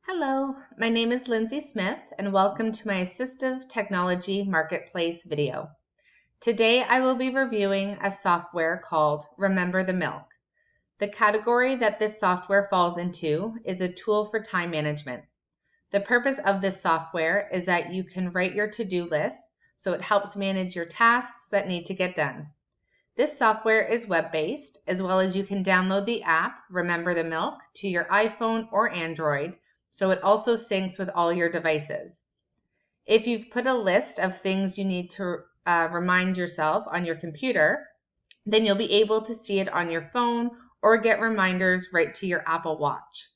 Hello, my name is Lindsay Smith and welcome to my Assistive Technology Marketplace video. Today I will be reviewing a software called Remember the Milk. The category that this software falls into is a tool for time management. The purpose of this software is that you can write your to-do list, so it helps manage your tasks that need to get done. This software is web-based, as well as you can download the app Remember the Milk to your iPhone or Android, so it also syncs with all your devices. If you've put a list of things you need to remind yourself on your computer, then you'll be able to see it on your phone or get reminders right to your Apple Watch.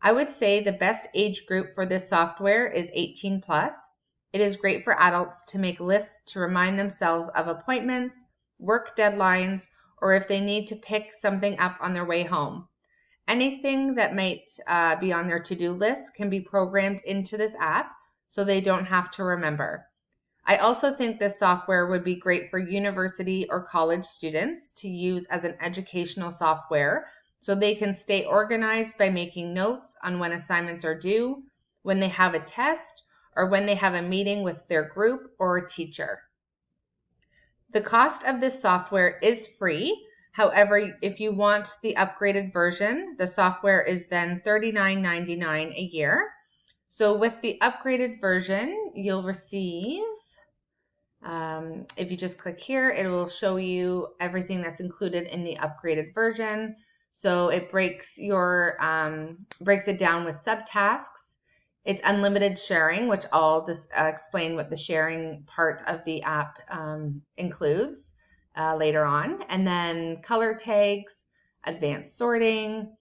I would say the best age group for this software is 18 plus. It is great for adults to make lists to remind themselves of appointments, work deadlines, or if they need to pick something up on their way home. Anything that might be on their to-do list can be programmed into this app so they don't have to remember. I also think this software would be great for university or college students to use as an educational software so they can stay organized by making notes on when assignments are due, when they have a test, or when they have a meeting with their group or a teacher. The cost of this software is free. However, if you want the upgraded version, the software is then $39.99 a year. So with the upgraded version, you'll receive, if you just click here, it will show you everything that's included in the upgraded version. So it breaks it down with subtasks. It's unlimited sharing, which I'll just explain what the sharing part of the app includes later on. And then color tags, advanced sorting.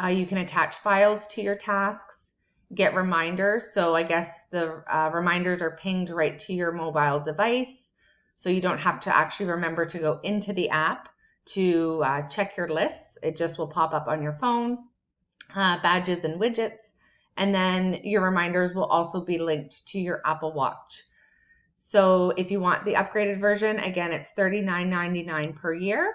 You can attach files to your tasks, get reminders. So I guess the reminders are pinged right to your mobile device. So you don't have to actually remember to go into the app to check your lists. It just will pop up on your phone. Badges and widgets. And then your reminders will also be linked to your Apple Watch. So if you want the upgraded version, again, it's $39.99 per year,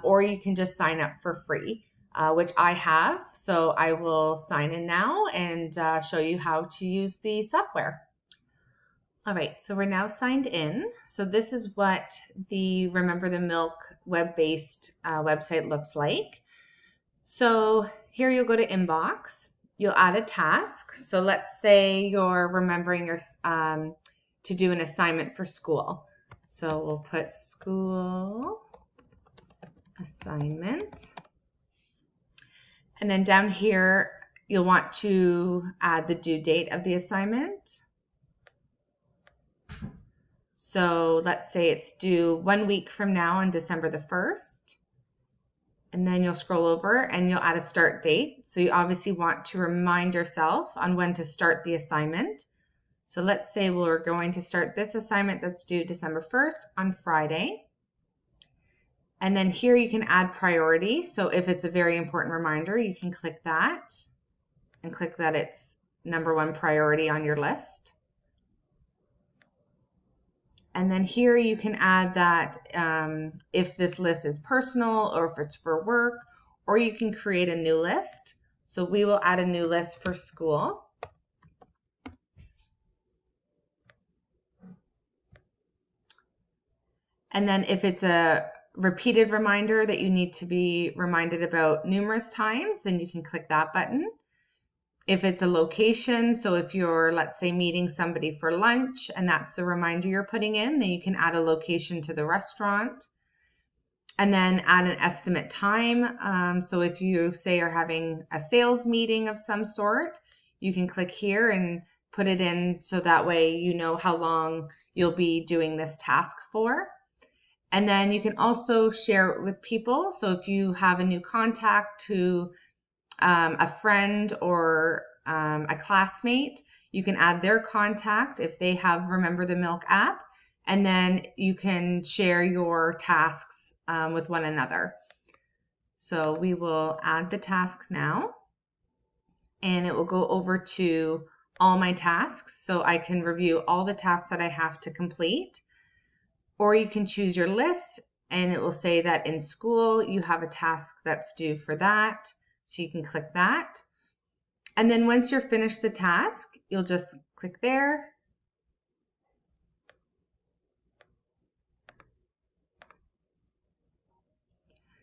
or you can just sign up for free, which I have. So I will sign in now and show you how to use the software. All right, so we're now signed in. So this is what the Remember the Milk web-based website looks like. So here you'll go to inbox. You'll add a task. So let's say you're remembering your to do an assignment for school. So we'll put school assignment. And then down here, you'll want to add the due date of the assignment. So let's say it's due 1 week from now on December the 1st. And then you'll scroll over and you'll add a start date. So you obviously want to remind yourself on when to start the assignment. So let's say we're going to start this assignment that's due December 1st on Friday. And then here you can add priority. So if it's a very important reminder, you can click that and click that it's #1 priority on your list. And then here you can add that if this list is personal or if it's for work, or you can create a new list. So we will add a new list for school. And then if it's a repeated reminder that you need to be reminded about numerous times, then you can click that button. If it's a location, so if you're, let's say, meeting somebody for lunch and that's the reminder you're putting in, then you can add a location to the restaurant. And then add an estimate time. So if you say are having a sales meeting of some sort, you can click here and put it in so that way you know how long you'll be doing this task for. And then you can also share it with people. So if you have a new contact to a friend or a classmate, you can add their contact if they have Remember the Milk app, and then you can share your tasks with one another. So we will add the task now, and it will go over to all my tasks, so I can review all the tasks that I have to complete. Or you can choose your list, and it will say that in school you have a task that's due for that. So you can click that. And then once you're finished the task, you'll just click there.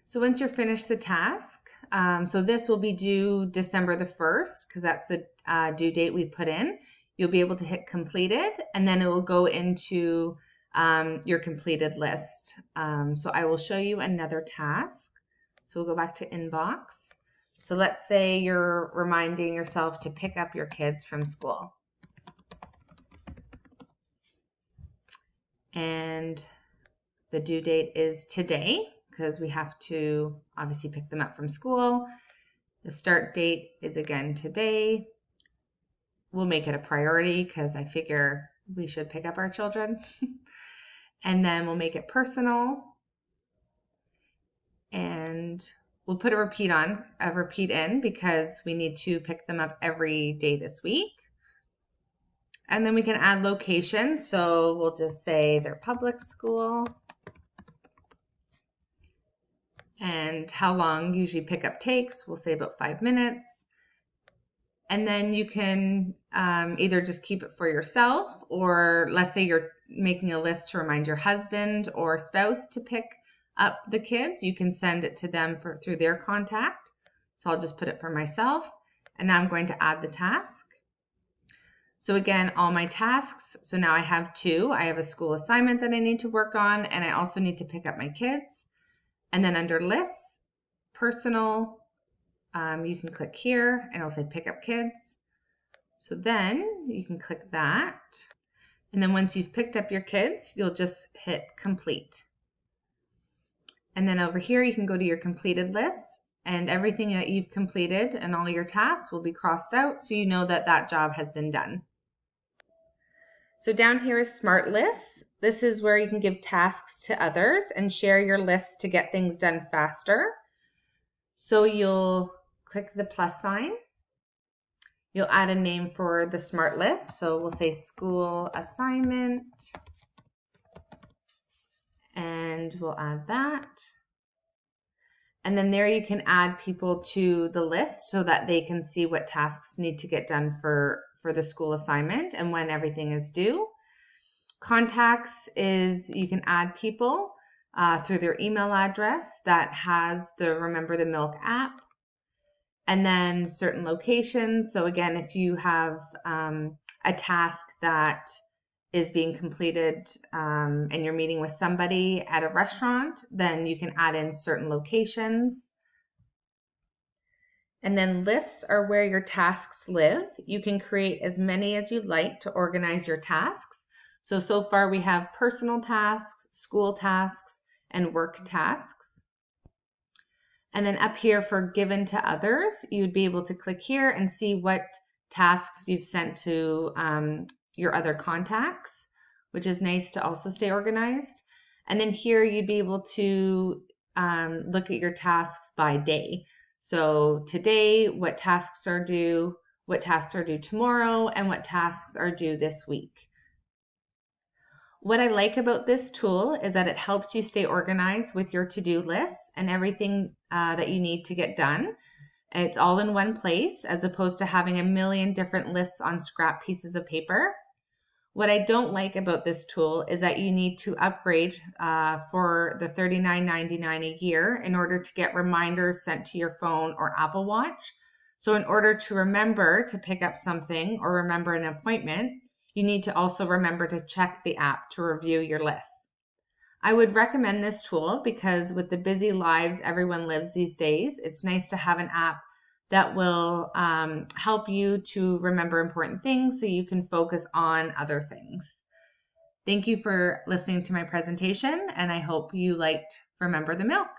So once you're finished the task, so this will be due December the 1st, because that's the due date we put in. You'll be able to hit completed, and then it will go into your completed list. So I will show you another task. So we'll go back to inbox. So let's say you're reminding yourself to pick up your kids from school. And the due date is today, because we have to obviously pick them up from school. The start date is again today. We'll make it a priority because I figure we should pick up our children. And then we'll make it personal. And we'll put a repeat in because we need to pick them up every day this week. And then we can add location. So we'll just say they're public school. And how long usually pickup takes, we'll say about 5 minutes. And then you can either just keep it for yourself, or let's say you're making a list to remind your husband or spouse to pick up the kids. You can send it to them through their contact. So I'll just put it for myself. And now I'm going to add the task. So again, all my tasks. So now I have 2. I have a school assignment that I need to work on, and I also need to pick up my kids. And then under lists, personal, you can click here and it'll say pick up kids. So then you can click that. And then once you've picked up your kids, you'll just hit complete. And then over here, you can go to your completed lists, and everything that you've completed and all your tasks will be crossed out, so you know that that job has been done. So down here is Smart Lists. This is where you can give tasks to others and share your lists to get things done faster. So you'll click the plus sign. You'll add a name for the Smart List. So we'll say school assignment. And we'll add that. And then there you can add people to the list so that they can see what tasks need to get done for the school assignment and when everything is due. Contacts is you can add people through their email address that has the Remember the Milk app. And then certain locations. So again, if you have a task that is being completed and you're meeting with somebody at a restaurant, then you can add in certain locations. And then lists are where your tasks live. You can create as many as you'd like to organize your tasks. So far we have personal tasks, school tasks, and work tasks. And then up here for given to others, you'd be able to click here and see what tasks you've sent to your other contacts, which is nice to also stay organized. And then here you'd be able to look at your tasks by day. So today, what tasks are due tomorrow, and what tasks are due this week. What I like about this tool is that it helps you stay organized with your to-do lists and everything that you need to get done. It's all in one place as opposed to having a million different lists on scrap pieces of paper. What I don't like about this tool is that you need to upgrade for the $39.99 a year in order to get reminders sent to your phone or Apple Watch. So in order to remember to pick up something or remember an appointment, you need to also remember to check the app to review your lists. I would recommend this tool because with the busy lives everyone lives these days, it's nice to have an app that will help you to remember important things so you can focus on other things. Thank you for listening to my presentation, and I hope you liked Remember the Milk.